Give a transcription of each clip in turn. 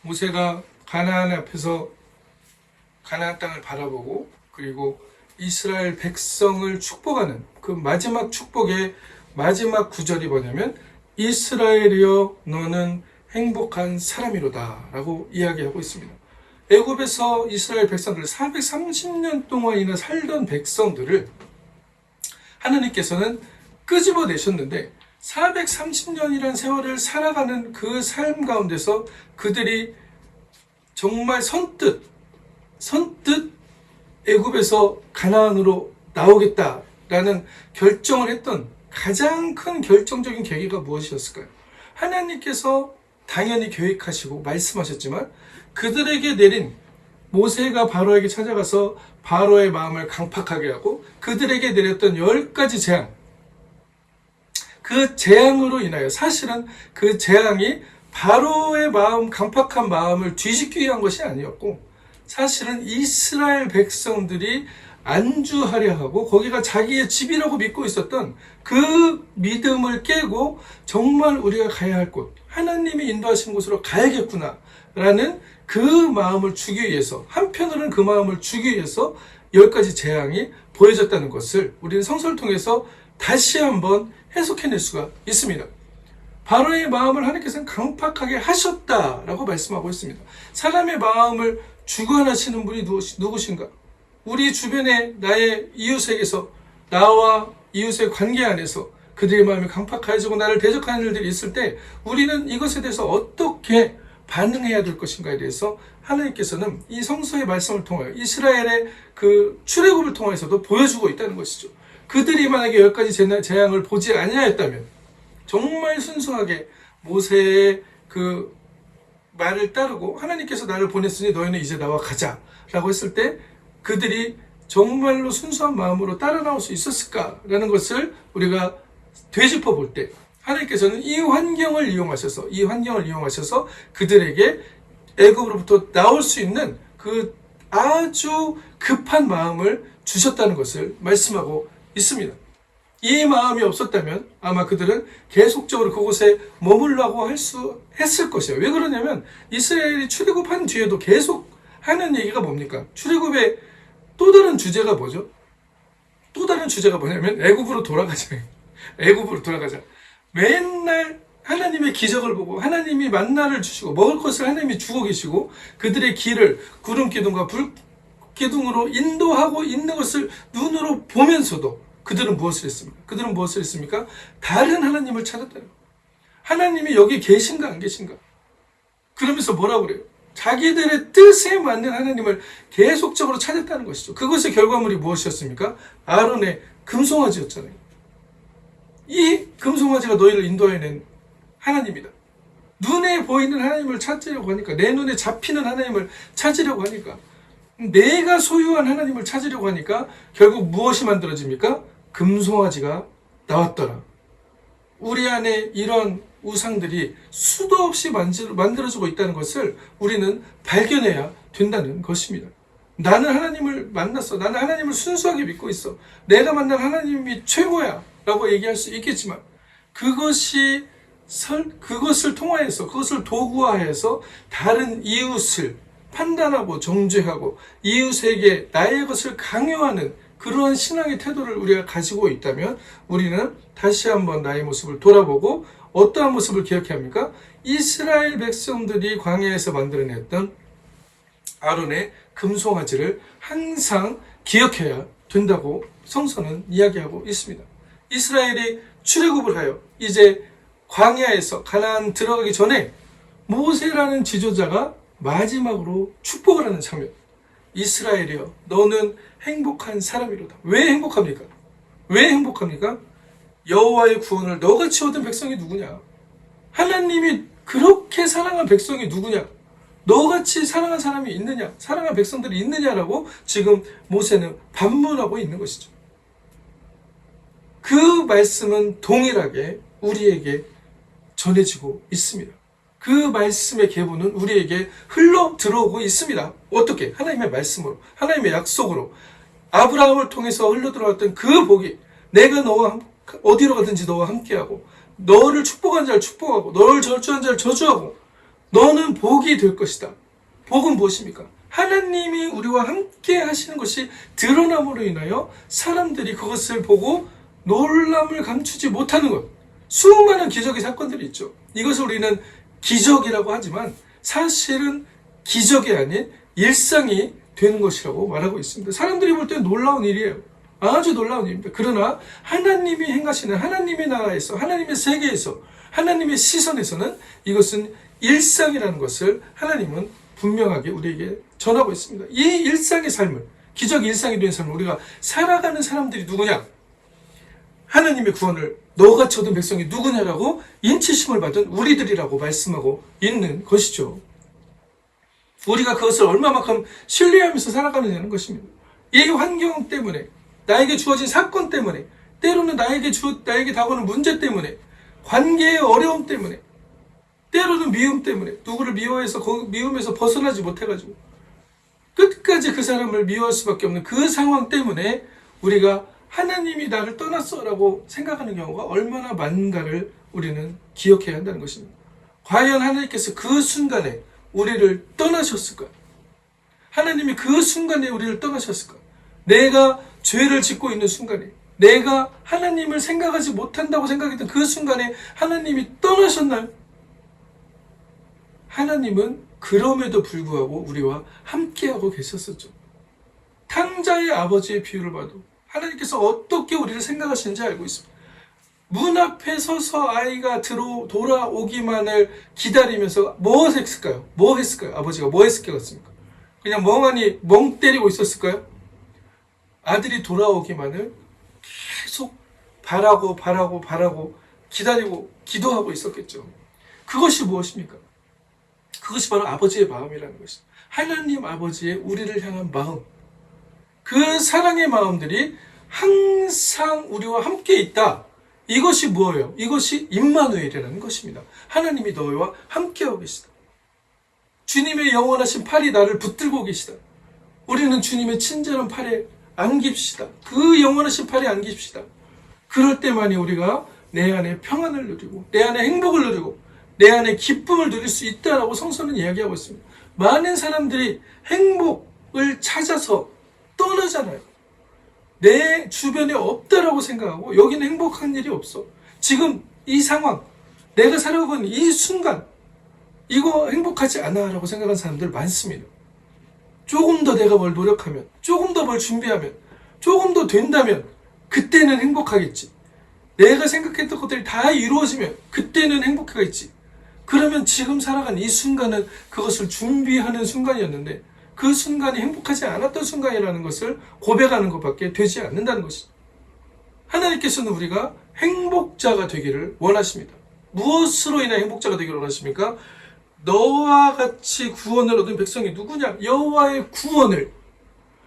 모세가 가나안 앞에서 가나안 땅을 바라보고 그리고 이스라엘 백성을 축복하는 그 마지막 축복의 마지막 구절이 뭐냐면 이스라엘이여 너는 행복한 사람이로다 라고 이야기하고 있습니다. 애굽에서 이스라엘 백성들 430년 동안이나 살던 백성들을 하나님께서는 끄집어내셨는데 430년이란 세월을 살아가는 그 삶 가운데서 그들이 정말 선뜻 애굽에서 가나안으로 나오겠다라는 결정을 했던 가장 큰 결정적인 계기가 무엇이었을까요? 하나님께서 당연히 계획하시고 말씀하셨지만 그들에게 내린 모세가 바로에게 찾아가서 바로의 마음을 강팍하게 하고 그들에게 내렸던 10가지 재앙, 그 재앙으로 인하여 사실은 그 재앙이 바로의 마음, 강팍한 마음을 뒤집기 위한 것이 아니었고 사실은 이스라엘 백성들이 안주하려 하고 거기가 자기의 집이라고 믿고 있었던 그 믿음을 깨고 정말 우리가 가야 할 곳, 하나님이 인도하신 곳으로 가야겠구나 라는 그 마음을 주기 위해서, 한편으로는 그 마음을 주기 위해서 10가지 재앙이 보여졌다는 것을 우리는 성서를 통해서 다시 한번 해석해낼 수가 있습니다. 바로의 마음을 하나님께서는 강팍하게 하셨다라고 말씀하고 있습니다. 사람의 마음을 주관하시는 분이 누구신가? 우리 주변에 나의 이웃에게서 나와 이웃의 관계 안에서 그들의 마음이 강팍해지고 나를 대적하는 일들이 있을 때 우리는 이것에 대해서 어떻게 반응해야 될 것인가에 대해서 하나님께서는 이 성서의 말씀을 통하여 이스라엘의 그 출애굽을 통해서도 보여주고 있다는 것이죠. 그들이 만약에 10가지 재앙을 보지 아니하였다면 정말 순수하게 모세의 그 말을 따르고 하나님께서 나를 보냈으니 너희는 이제 나와 가자 라고 했을 때 그들이 정말로 순수한 마음으로 따라 나올 수 있었을까라는 것을 우리가 되짚어 볼 때 하나님께서는 이 환경을 이용하셔서 그들에게 애굽으로부터 나올 수 있는 그 아주 급한 마음을 주셨다는 것을 말씀하고 있습니다. 이 마음이 없었다면 아마 그들은 계속적으로 그곳에 머물라고 했을 것이에요. 왜 그러냐면 이스라엘이 출애굽한 뒤에도 계속 하는 얘기가 뭡니까? 출애굽의 또 다른 주제가 뭐죠? 또 다른 주제가 뭐냐면 애굽으로 돌아가자. 애굽으로 돌아가자. 맨날 하나님의 기적을 보고 하나님이 만나를 주시고 먹을 것을 하나님이 주고 계시고 그들의 길을 구름 기둥과 불 기둥으로 인도하고 있는 것을 눈으로 보면서도 그들은 무엇을 했습니까? 다른 하나님을 찾았다는 거예요. 하나님이 여기 계신가 안 계신가? 그러면서 뭐라고 그래요? 자기들의 뜻에 맞는 하나님을 계속적으로 찾았다는 것이죠. 그것의 결과물이 무엇이었습니까? 아론의 금송아지였잖아요. 이 금송아지가 너희를 인도해낸 하나님이다. 눈에 보이는 하나님을 찾으려고 하니까, 내 눈에 잡히는 하나님을 찾으려고 하니까, 내가 소유한 하나님을 찾으려고 하니까 결국 무엇이 만들어집니까? 금송아지가 나왔더라. 우리 안에 이런 우상들이 수도 없이 만들어지고 있다는 것을 우리는 발견해야 된다는 것입니다. 나는 하나님을 만났어. 나는 하나님을 순수하게 믿고 있어. 내가 만난 하나님이 최고야 라고 얘기할 수 있겠지만 그것을 통하여서 그것을 도구화해서 다른 이웃을 판단하고 정죄하고 이웃에게 나의 것을 강요하는 그러한 신앙의 태도를 우리가 가지고 있다면 우리는 다시 한번 나의 모습을 돌아보고 어떠한 모습을 기억해야 합니까? 이스라엘 백성들이 광야에서 만들어냈던 아론의 금송아지를 항상 기억해야 된다고 성서는 이야기하고 있습니다. 이스라엘이 출애굽을 하여 이제 광야에서 가나안 들어가기 전에 모세라는 지도자가 마지막으로 축복을 하는 장면. 이스라엘이여 너는 행복한 사람이로다. 왜 행복합니까? 여호와의 구원을 너같이 얻은 백성이 누구냐? 하나님이 그렇게 사랑한 백성이 누구냐? 너같이 사랑한 사람이 있느냐? 사랑한 백성들이 있느냐라고 지금 모세는 반문하고 있는 것이죠. 그 말씀은 동일하게 우리에게 전해지고 있습니다. 그 말씀의 계보는 우리에게 흘러 들어오고 있습니다. 어떻게? 하나님의 말씀으로, 하나님의 약속으로, 아브라함을 통해서 흘러 들어왔던 그 복이 내가 너와 어디로 가든지 너와 함께하고 너를 축복한 자를 축복하고 너를 저주한 자를 저주하고 너는 복이 될 것이다. 복은 무엇입니까? 하나님이 우리와 함께 하시는 것이 드러남으로 인하여 사람들이 그것을 보고 놀람을 감추지 못하는 것. 수많은 기적의 사건들이 있죠. 이것을 우리는 기적이라고 하지만 사실은 기적이 아닌 일상이 되는 것이라고 말하고 있습니다. 사람들이 볼 때 놀라운 일이에요. 아주 놀라운 일입니다. 그러나 하나님이 행하시는 하나님의 나라에서, 하나님의 세계에서, 하나님의 시선에서는 이것은 일상이라는 것을 하나님은 분명하게 우리에게 전하고 있습니다. 이 일상의 삶을, 기적 일상이 된 삶을 우리가 살아가는 사람들이 누구냐? 하나님의 구원을 너같이 얻은 백성이 누구냐라고 인치심을 받은 우리들이라고 말씀하고 있는 것이죠. 우리가 그것을 얼마만큼 신뢰하면서 살아가느냐는 것입니다. 이 환경 때문에, 나에게 주어진 사건 때문에, 때로는 나에게 다가오는 문제 때문에, 관계의 어려움 때문에, 때로는 미움 때문에, 누구를 미워해서 그 미움에서 벗어나지 못해가지고 끝까지 그 사람을 미워할 수밖에 없는 그 상황 때문에 우리가 하나님이 나를 떠났어라고 생각하는 경우가 얼마나 많은가를 우리는 기억해야 한다는 것입니다. 과연 하나님께서 그 순간에 우리를 떠나셨을까? 하나님이 그 순간에 우리를 떠나셨을까? 내가 죄를 짓고 있는 순간에, 내가 하나님을 생각하지 못한다고 생각했던 그 순간에 하나님이 떠나셨나요? 하나님은 그럼에도 불구하고 우리와 함께하고 계셨었죠. 탕자의 아버지의 비유를 봐도 하나님께서 어떻게 우리를 생각하시는지 알고 있습니다. 문 앞에 서서 아이가 돌아오기만을 기다리면서 뭐 했을까요? 아버지가 뭐 했을 것 같습니까? 그냥 멍하니 멍 때리고 있었을까요? 아들이 돌아오기만을 계속 바라고 기다리고 기도하고 있었겠죠. 그것이 무엇입니까? 그것이 바로 아버지의 마음이라는 것입니다. 하나님 아버지의 우리를 향한 마음, 그 사랑의 마음들이 항상 우리와 함께 있다. 이것이 뭐예요? 이것이 임마누엘이라는 것입니다. 하나님이 너희와 함께하고 계시다. 주님의 영원하신 팔이 나를 붙들고 계시다. 우리는 주님의 친절한 팔에 안깁시다. 그 영원하신 팔에 안깁시다. 그럴 때만이 우리가 내 안에 평안을 누리고, 내 안에 행복을 누리고, 내 안에 기쁨을 누릴 수 있다라고 성서는 이야기하고 있습니다. 많은 사람들이 행복을 찾아서 떠나잖아요. 내 주변에 없다라고 생각하고 여기는 행복한 일이 없어. 지금 이 상황, 내가 살아가고 있는 이 순간, 이거 행복하지 않아 라고 생각하는 사람들 많습니다. 조금 더 내가 뭘 노력하면, 조금 더 뭘 준비하면, 조금 더 된다면 그때는 행복하겠지. 내가 생각했던 것들이 다 이루어지면 그때는 행복하겠지. 그러면 지금 살아가는 이 순간은 그것을 준비하는 순간이었는데 그 순간이 행복하지 않았던 순간이라는 것을 고백하는 것밖에 되지 않는다는 것이죠. 하나님께서는 우리가 행복자가 되기를 원하십니다. 무엇으로 인해 행복자가 되기를 원하십니까? 너와 같이 구원을 얻은 백성이 누구냐? 여호와의 구원을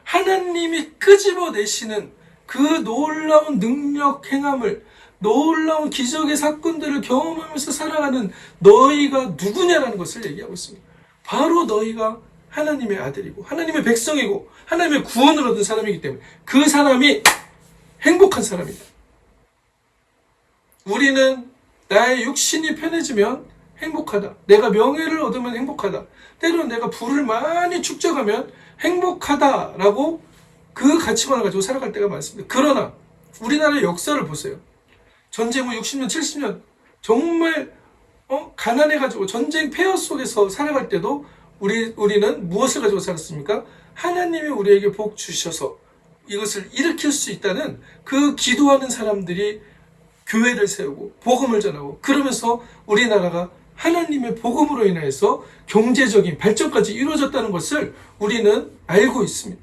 하나님이 끄집어내시는 그 놀라운 능력 행함을, 놀라운 기적의 사건들을 경험하면서 살아가는 너희가 누구냐라는 것을 얘기하고 있습니다. 바로 너희가 하나님의 아들이고 하나님의 백성이고 하나님의 구원을 얻은 사람이기 때문에 그 사람이 행복한 사람이다. 우리는 나의 육신이 편해지면 행복하다. 내가 명예를 얻으면 행복하다. 때로는 내가 부를 많이 축적하면 행복하다라고 그 가치관을 가지고 살아갈 때가 많습니다. 그러나 우리나라의 역사를 보세요. 전쟁 후 60년, 70년 정말 가난해가지고 전쟁 폐허 속에서 살아갈 때도 우리는 무엇을 가지고 살았습니까? 하나님이 우리에게 복 주셔서 이것을 일으킬 수 있다는 그 기도하는 사람들이 교회를 세우고 복음을 전하고 그러면서 우리나라가 하나님의 복음으로 인해서 경제적인 발전까지 이루어졌다는 것을 우리는 알고 있습니다.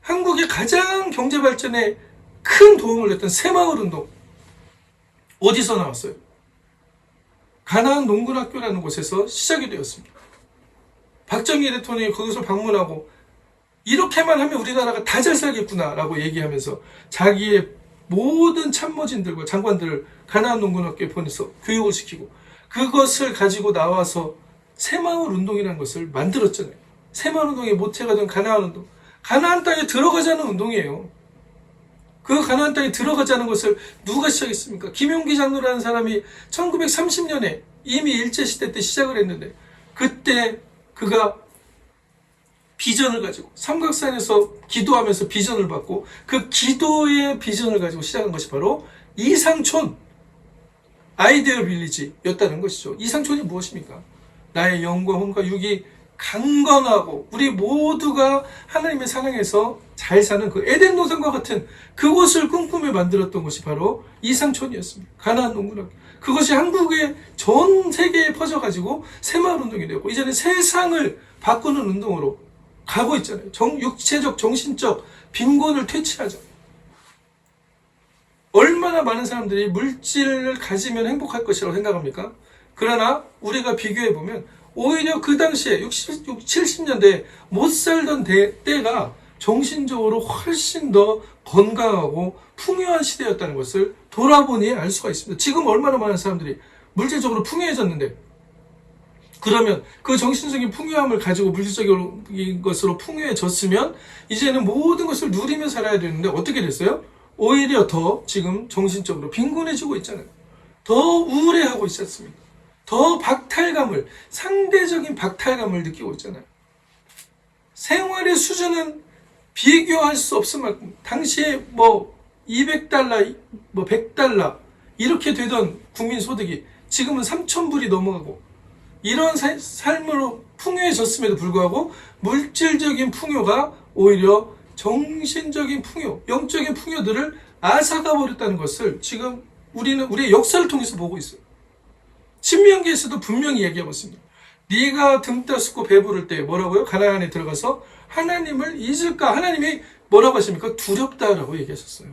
한국의 가장 경제 발전에 큰 도움을 냈던 새마을운동 어디서 나왔어요? 가나안 농군학교라는 곳에서 시작이 되었습니다. 박정희 대통령이 거기서 방문하고 이렇게만 하면 우리나라가 다 잘 살겠구나라고 얘기하면서 자기의 모든 참모진들과 장관들을 가나안 농군학교에 보내서 교육을 시키고 그것을 가지고 나와서 새마을운동이라는 것을 만들었잖아요. 새마을운동이 모태가 된 가나안운동. 가나안 땅에 들어가자는 운동이에요. 그 가나안 땅에 들어가자는 것을 누가 시작했습니까? 김용기 장로라는 사람이 1930년에 이미 일제시대 때 시작을 했는데 그때 그가 비전을 가지고 삼각산에서 기도하면서 비전을 받고 그 기도의 비전을 가지고 시작한 것이 바로 이상촌 아이디어 빌리지였다는 것이죠. 이상촌이 무엇입니까? 나의 영과 혼과 육이 강건하고 우리 모두가 하나님의 사랑에서 잘 사는 그 에덴 동산과 같은 그곳을 꿈꾸며 만들었던 것이 바로 이상촌이었습니다. 가나안 농구학. 그것이 한국의 전 세계에 퍼져가지고 새마을 운동이 되었고 이제는 세상을 바꾸는 운동으로 가고 있잖아요. 육체적, 정신적 빈곤을 퇴치하자. 얼마나 많은 사람들이 물질을 가지면 행복할 것이라고 생각합니까? 그러나 우리가 비교해보면 오히려 그 당시에 60, 70년대에 못 살던 때가 정신적으로 훨씬 더 건강하고 풍요한 시대였다는 것을 돌아보니 알 수가 있습니다. 지금 얼마나 많은 사람들이 물질적으로 풍요해졌는데 그러면 그 정신적인 풍요함을 가지고 물질적인 것으로 풍요해졌으면 이제는 모든 것을 누리며 살아야 되는데 어떻게 됐어요? 오히려 더 지금 정신적으로 빈곤해지고 있잖아요. 더 우울해하고 있지 않습니까? 더 박탈감을, 상대적인 박탈감을 느끼고 있잖아요. 생활의 수준은 비교할 수 없을 만큼 당시에 200달러, 100달러 이렇게 되던 국민 소득이 지금은 3,000불이 넘어가고 이런 삶으로 풍요해졌음에도 불구하고 물질적인 풍요가 오히려 정신적인 풍요, 영적인 풍요들을 앗아가 버렸다는 것을 지금 우리는 우리의 역사를 통해서 보고 있어요. 신명기에서도 분명히 얘기하고 있습니다. 네가 등 따숩고 배부를 때 뭐라고요? 가나안에 들어가서 하나님을 잊을까? 하나님이 뭐라고 하십니까? 두렵다라고 얘기하셨어요.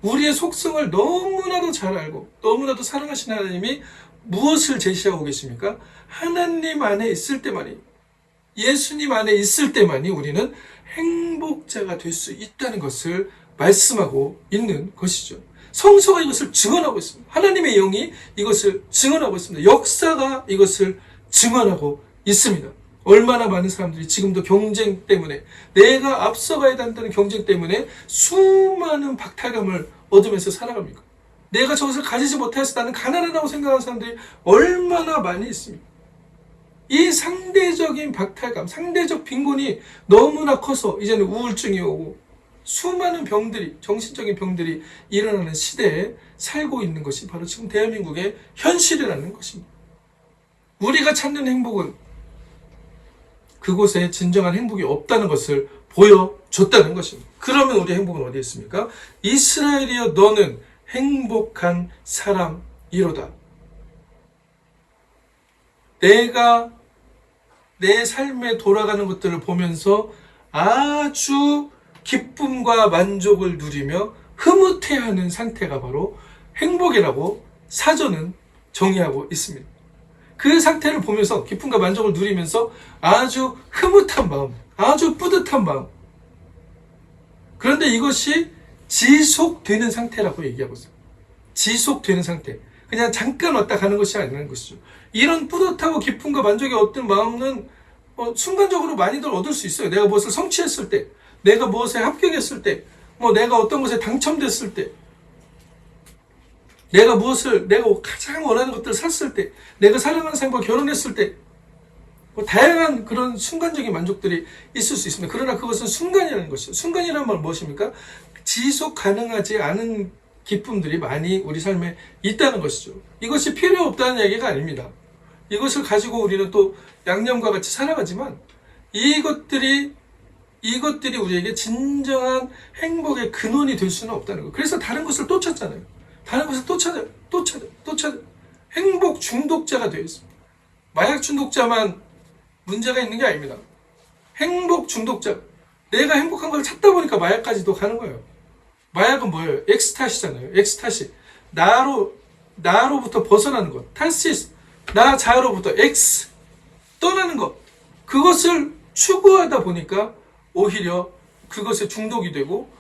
우리의 속성을 너무나도 잘 알고 너무나도 사랑하시는 하나님이 무엇을 제시하고 계십니까? 하나님 안에 있을 때만이, 예수님 안에 있을 때만이 우리는 행복자가 될 수 있다는 것을 말씀하고 있는 것이죠. 성서가 이것을 증언하고 있습니다. 하나님의 영이 이것을 증언하고 있습니다. 역사가 이것을 증언하고 있습니다. 얼마나 많은 사람들이 지금도 경쟁 때문에 내가 앞서가야 한다는 경쟁 때문에 수많은 박탈감을 얻으면서 살아갑니까? 내가 저것을 가지지 못해서 나는 가난하다고 생각하는 사람들이 얼마나 많이 있습니까? 이 상대적인 박탈감, 상대적 빈곤이 너무나 커서 이제는 우울증이 오고 수많은 병들이, 정신적인 병들이 일어나는 시대에 살고 있는 것이 바로 지금 대한민국의 현실이라는 것입니다. 우리가 찾는 행복은 그곳에 진정한 행복이 없다는 것을 보여줬다는 것입니다. 그러면 우리의 행복은 어디에 있습니까? 이스라엘이여 너는 행복한 사람이로다. 내가 내 삶에 돌아가는 것들을 보면서 아주 기쁨과 만족을 누리며 흐뭇해하는 상태가 바로 행복이라고 사전은 정의하고 있습니다. 그 상태를 보면서 기쁨과 만족을 누리면서 아주 흐뭇한 마음, 아주 뿌듯한 마음. 그런데 이것이 지속되는 상태라고 얘기하고 있어요. 지속되는 상태. 그냥 잠깐 왔다 가는 것이 아니라는 것이죠. 이런 뿌듯하고 기쁨과 만족의 어떤 마음은 순간적으로 많이들 얻을 수 있어요. 내가 무엇을 성취했을 때, 내가 무엇에 합격했을 때, 내가 어떤 것에 당첨됐을 때, 내가 가장 원하는 것들을 샀을 때, 내가 사랑하는 사람과 결혼했을 때, 다양한 그런 순간적인 만족들이 있을 수 있습니다. 그러나 그것은 순간이라는 것이죠. 순간이라는 말은 무엇입니까? 지속 가능하지 않은 기쁨들이 많이 우리 삶에 있다는 것이죠. 이것이 필요 없다는 얘기가 아닙니다. 이것을 가지고 우리는 또 양념과 같이 살아가지만 이것들이 우리에게 진정한 행복의 근원이 될 수는 없다는 거. 그래서 다른 것을 또 찾잖아요. 다른 것을 또 찾아. 행복 중독자가 되어 있습니다. 마약 중독자만 문제가 있는 게 아닙니다. 행복 중독자. 내가 행복한 걸 찾다 보니까 마약까지도 가는 거예요. 마약은 뭐예요? 엑스타시잖아요. 엑스타시. 나로부터 벗어나는 것. 탈시스. 나 자아로부터 엑스. 떠나는 것. 그것을 추구하다 보니까 오히려 그것에 중독이 되고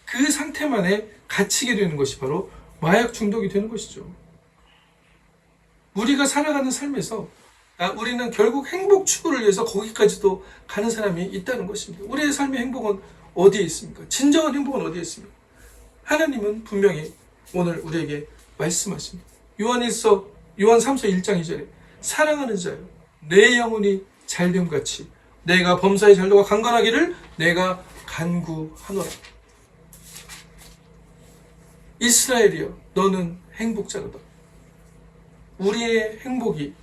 그 상태만에 갇히게 되는 것이 바로 마약 중독이 되는 것이죠. 우리가 살아가는 삶에서 우리는 결국 행복 추구를 위해서 거기까지도 가는 사람이 있다는 것입니다. 우리의 삶의 행복은 어디에 있습니까? 진정한 행복은 어디에 있습니까? 하나님은 분명히 오늘 우리에게 말씀하십니다. 요한일서 요한 3서 1장 2절에 사랑하는 자여 내 영혼이 잘됨같이 내가 범사의 잘도가 강건하기를 내가 간구하노라. 이스라엘이여 너는 행복자로다. 우리의 행복이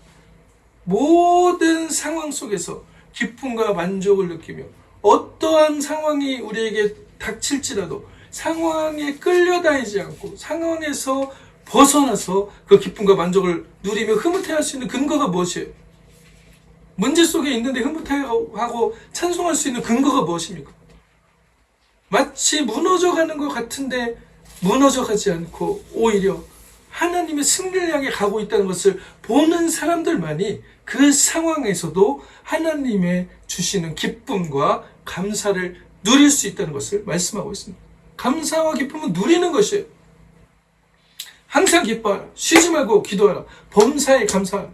모든 상황 속에서 기쁨과 만족을 느끼며 어떠한 상황이 우리에게 닥칠지라도 상황에 끌려다니지 않고 상황에서 벗어나서 그 기쁨과 만족을 누리며 흐뭇해할 수 있는 근거가 무엇이에요? 문제 속에 있는데 흐뭇해하고 찬송할 수 있는 근거가 무엇입니까? 마치 무너져가는 것 같은데 무너져가지 않고 오히려 하나님의 승리를 향해 가고 있다는 것을 보는 사람들만이 그 상황에서도 하나님의 주시는 기쁨과 감사를 누릴 수 있다는 것을 말씀하고 있습니다. 감사와 기쁨은 누리는 것이에요. 항상 기뻐하라. 쉬지 말고 기도하라. 범사에 감사하라.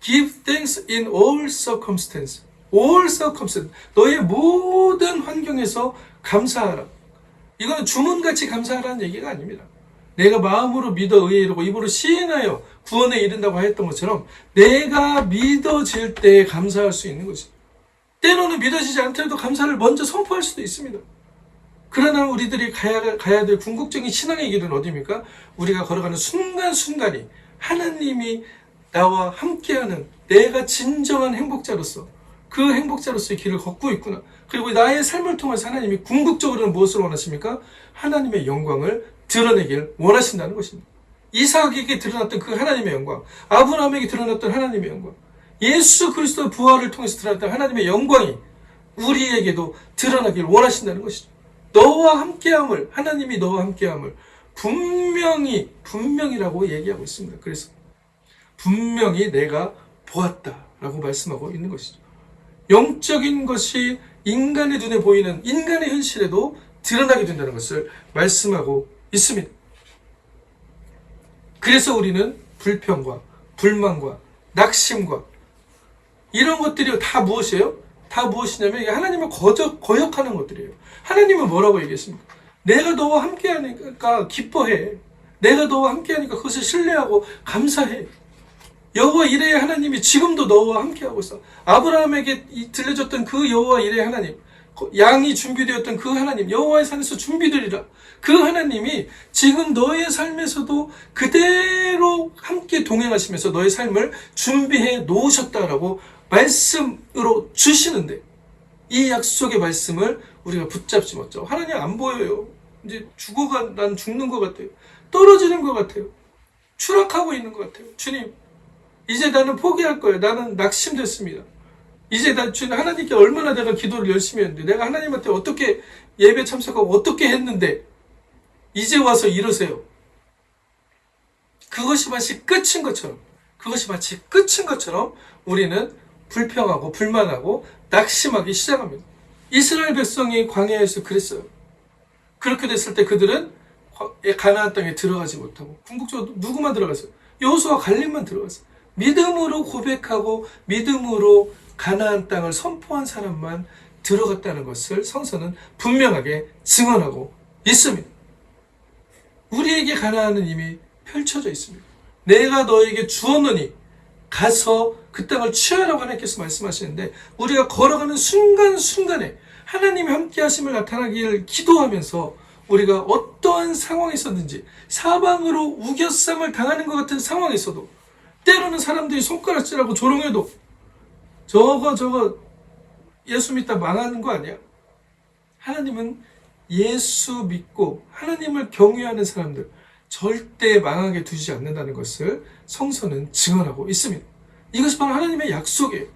Give thanks in all circumstances. All circumstances. 너의 모든 환경에서 감사하라. 이거는 주문같이 감사하라는 얘기가 아닙니다. 내가 마음으로 믿어 의에 이르고 입으로 시인하여 구원에 이른다고 했던 것처럼 내가 믿어질 때 감사할 수 있는 것이죠. 때로는 믿어지지 않더라도 감사를 먼저 선포할 수도 있습니다. 그러나 우리들이 가야 될 궁극적인 신앙의 길은 어디입니까? 우리가 걸어가는 순간순간이 하나님이 나와 함께하는 내가 진정한 행복자로서 그 행복자로서의 길을 걷고 있구나. 그리고 나의 삶을 통해서 하나님이 궁극적으로는 무엇을 원하십니까? 하나님의 영광을 드러내길 원하신다는 것입니다. 이삭에게 드러났던 그 하나님의 영광, 아브라함에게 드러났던 하나님의 영광, 예수 그리스도의 부활을 통해서 드러났던 하나님의 영광이 우리에게도 드러나길 원하신다는 것이죠. 너와 함께함을, 하나님이 너와 함께함을 분명히라고 얘기하고 있습니다. 그래서 분명히 내가 보았다라고 말씀하고 있는 것이죠. 영적인 것이 인간의 눈에 보이는 인간의 현실에도 드러나게 된다는 것을 말씀하고 있습니다. 그래서 우리는 불평과 불만과 낙심과 이런 것들이 다 무엇이에요? 다 무엇이냐면 이게 하나님을 거역하는 것들이에요. 하나님은 뭐라고 얘기했습니까? 내가 너와 함께하니까 기뻐해. 내가 너와 함께하니까 그것을 신뢰하고 감사해. 여호와 이레의 하나님이 지금도 너와 함께하고 있어. 아브라함에게 들려줬던 그 여호와 이레의 하나님, 양이 준비되었던 그 하나님, 여호와의 산에서 준비되리라. 그 하나님이 지금 너의 삶에서도 그대로 함께 동행하시면서 너의 삶을 준비해 놓으셨다라고 말씀으로 주시는데 이 약속의 말씀을 우리가 붙잡지 못하고 하나님 안 보여요. 이제 난 죽는 것 같아요. 떨어지는 것 같아요. 추락하고 있는 것 같아요. 주님, 이제 나는 포기할 거예요. 나는 낙심됐습니다. 이제 주님 하나님께 얼마나 내가 기도를 열심히 했는데 내가 하나님한테 어떻게 예배 참석하고 어떻게 했는데 이제 와서 이러세요. 그것이 마치 끝인 것처럼 우리는 불평하고 불만하고 낙심하기 시작합니다. 이스라엘 백성이 광야에서 그랬어요. 그렇게 됐을 때 그들은 가나안 땅에 들어가지 못하고 궁극적으로 누구만 들어갔어요? 여호수아와 갈렙만 들어갔어요. 믿음으로 고백하고 믿음으로 가나안 땅을 선포한 사람만 들어갔다는 것을 성서는 분명하게 증언하고 있습니다. 우리에게 가나안은 이미 펼쳐져 있습니다. 내가 너에게 주었노니 가서 그 땅을 취하라고 하나님께서 말씀하시는데 우리가 걸어가는 순간순간에 하나님의 함께 하심을 나타나기를 기도하면서 우리가 어떠한 상황에서든지 사방으로 우겨쌈을 당하는 것 같은 상황에서도 때로는 사람들이 손가락질하고 조롱해도 저거 예수 믿다 망하는 거 아니야? 하나님은 예수 믿고 하나님을 경외하는 사람들 절대 망하게 두지 않는다는 것을 성서는 증언하고 있습니다. 이것이 바로 하나님의 약속이에요.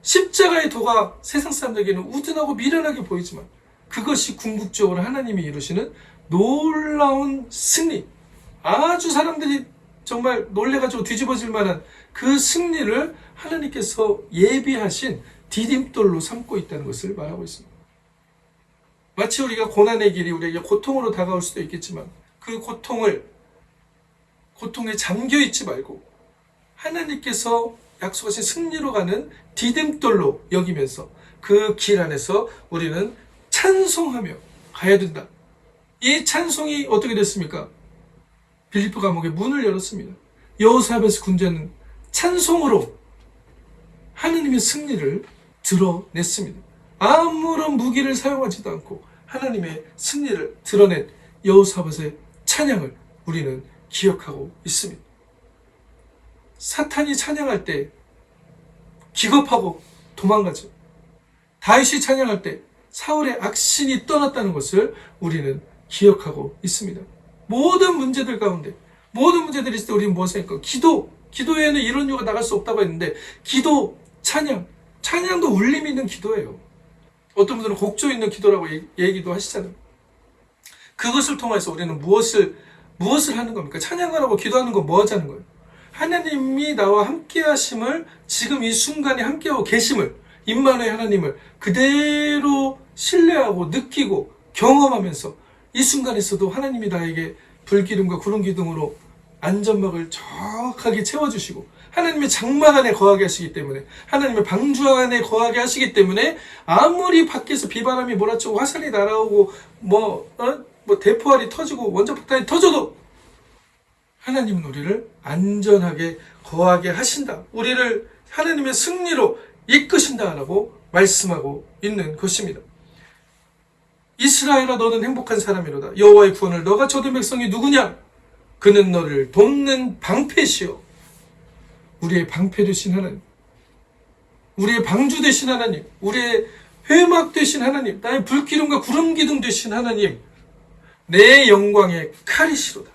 십자가의 도가 세상 사람들에게는 우둔하고 미련하게 보이지만 그것이 궁극적으로 하나님이 이루시는 놀라운 승리, 아주 사람들이 정말 놀래가지고 뒤집어질 만한 그 승리를 하나님께서 예비하신 디딤돌로 삼고 있다는 것을 말하고 있습니다. 마치 우리가 고난의 길이 우리에게 고통으로 다가올 수도 있겠지만 그 고통에 잠겨있지 말고 하나님께서 약속하신 승리로 가는 디딤돌로 여기면서 그 길 안에서 우리는 찬송하며 가야 된다. 이 찬송이 어떻게 됐습니까? 빌립보 감옥의 문을 열었습니다. 여호사밧의 군대는 찬송으로 하나님의 승리를 드러냈습니다. 아무런 무기를 사용하지도 않고 하나님의 승리를 드러낸 여호사밧의 찬양을 우리는 기억하고 있습니다. 사탄이 찬양할 때 기겁하고 도망가죠. 다윗이 찬양할 때 사울의 악신이 떠났다는 것을 우리는 기억하고 있습니다. 모든 문제들 가운데, 모든 문제들이 있을 때 우리는 무엇을 할까? 기도에는 이런 이유가 나갈 수 없다고 했는데, 기도, 찬양도 울림이 있는 기도예요. 어떤 분들은 곡조 있는 기도라고 얘기도 하시잖아요. 그것을 통해서 우리는 무엇을 하는 겁니까? 찬양을 하고 기도하는 건 뭐 하자는 거예요? 하나님이 나와 함께 하심을, 지금 이 순간에 함께하고 계심을, 임마누엘 하나님을 그대로 신뢰하고 느끼고 경험하면서 이 순간에서도 하나님이 나에게 불기름과 구름 기둥으로 안전막을 정확하게 채워주시고 하나님의 장막 안에 거하게 하시기 때문에, 하나님의 방주 안에 거하게 하시기 때문에 아무리 밖에서 비바람이 몰아치고 화살이 날아오고 뭐 대포알이 터지고 원자폭탄이 터져도 하나님은 우리를 안전하게 거하게 하신다, 우리를 하나님의 승리로 이끄신다라고 말씀하고 있는 것입니다. 이스라엘아, 너는 행복한 사람이로다. 여호와의 구원을 너가 거둔 백성이 누구냐? 그는 너를 돕는 방패시요, 우리의 방패 되신 하나님, 우리의 방주 되신 하나님, 우리의 회막 되신 하나님, 나의 불기둥과 구름 기둥 되신 하나님, 내 영광의 칼이시로다.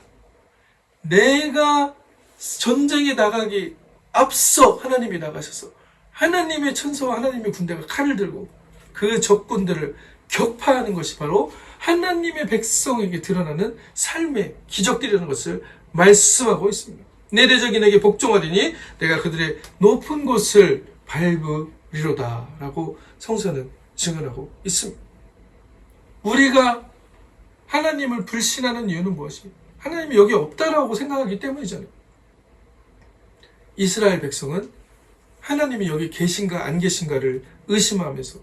내가 전쟁에 나가기 앞서 하나님이 나가셔서 하나님의 천사와 하나님의 군대가 칼을 들고 그 적군들을 격파하는 것이 바로 하나님의 백성에게 드러나는 삶의 기적들이라는 것을 말씀하고 있습니다. 내 대적인에게 복종하리니 내가 그들의 높은 곳을 밟으리로다 라고 성서는 증언하고 있습니다. 우리가 하나님을 불신하는 이유는 무엇입니까? 하나님이 여기 없다라고 생각하기 때문이잖아요. 이스라엘 백성은 하나님이 여기 계신가 안 계신가를 의심하면서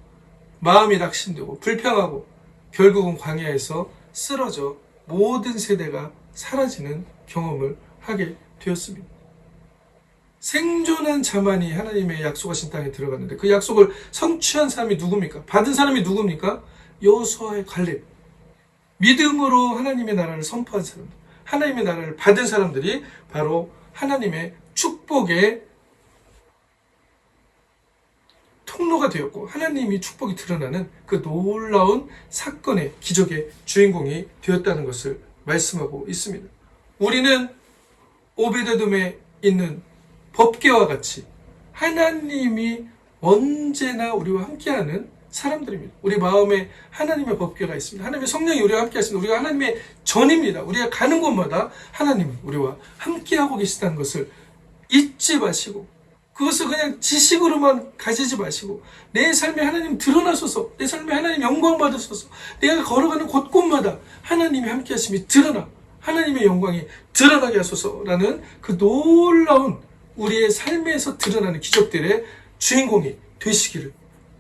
마음이 낙심되고 불평하고 결국은 광야에서 쓰러져 모든 세대가 사라지는 경험을 하게 되었습니다. 생존한 자만이 하나님의 약속하신 땅에 들어갔는데 그 약속을 성취한 사람이 누굽니까? 받은 사람이 누굽니까? 여호수아의 갈렙. 믿음으로 하나님의 나라를 선포한 사람들, 하나님의 나라를 받은 사람들이 바로 하나님의 축복의 통로가 되었고 하나님이 축복이 드러나는 그 놀라운 사건의 기적의 주인공이 되었다는 것을 말씀하고 있습니다. 우리는 오베데돔에 있는 법궤와 같이 하나님이 언제나 우리와 함께하는 사람들입니다. 우리 마음에 하나님의 법궤가 있습니다. 하나님의 성령이 우리와 함께 하십니다. 우리가 하나님의 전입니다. 우리가 가는 곳마다 하나님은 우리와 함께하고 계시다는 것을 잊지 마시고, 그것을 그냥 지식으로만 가지지 마시고 내 삶에 하나님 드러나소서, 내 삶에 하나님 영광 받으소서, 내가 걸어가는 곳곳마다 하나님이 함께 하심이 드러나 하나님의 영광이 드러나게 하소서라는 그 놀라운 우리의 삶에서 드러나는 기적들의 주인공이 되시기를,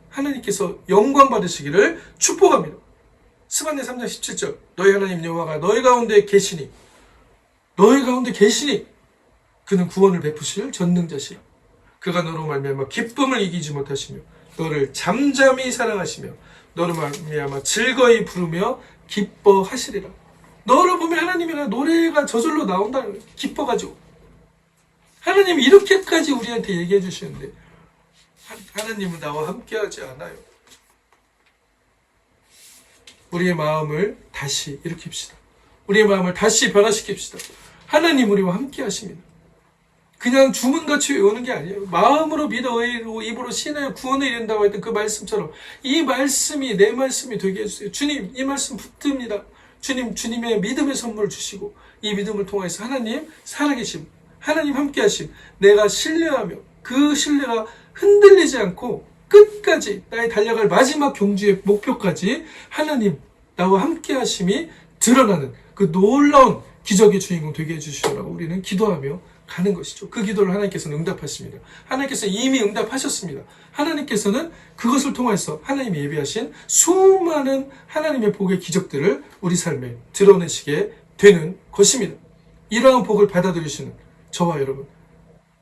하나님께서 영광 받으시기를 축복합니다. 스바냐 3장 17절 너희 하나님 여호와가 너희 가운데 계시니 그는 구원을 베푸실 전능자시라. 그가 너로 말미암아 기쁨을 이기지 못하시며 너를 잠잠히 사랑하시며 너로 말미암아 즐거이 부르며 기뻐하시리라. 너를 보면 하나님이랑 노래가 저절로 나온다는 거예요. 기뻐가지고. 하나님이 이렇게까지 우리한테 얘기해 주시는데 하나님은 나와 함께하지 않아요. 우리의 마음을 다시 일으킵시다. 우리의 마음을 다시 변화시킵시다. 하나님 우리와 함께 하십니다. 그냥 주문같이 외우는 게 아니에요. 마음으로 믿어 의로 입으로 신하여 구원에 이른다고 했던 그 말씀처럼 이 말씀이 내 말씀이 되게 해주세요. 주님, 이 말씀 붙듭니다. 주님, 주님의 믿음의 선물을 주시고 이 믿음을 통해서 하나님 살아계심, 하나님 함께하심, 내가 신뢰하며 그 신뢰가 흔들리지 않고 끝까지 나의 달려갈 마지막 경주의 목표까지 하나님 나와 함께하심이 드러나는 그 놀라운 기적의 주인공 되게 해주시라고 우리는 기도하며 가는 것이죠. 그 기도를 하나님께서는 응답하십니다. 하나님께서 이미 응답하셨습니다. 하나님께서는 그것을 통해서 하나님이 예비하신 수많은 하나님의 복의 기적들을 우리 삶에 드러내시게 되는 것입니다. 이러한 복을 받아들이시는 저와 여러분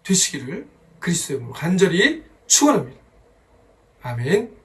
되시기를 그리스도의 이름으로 간절히 축원합니다. 아멘.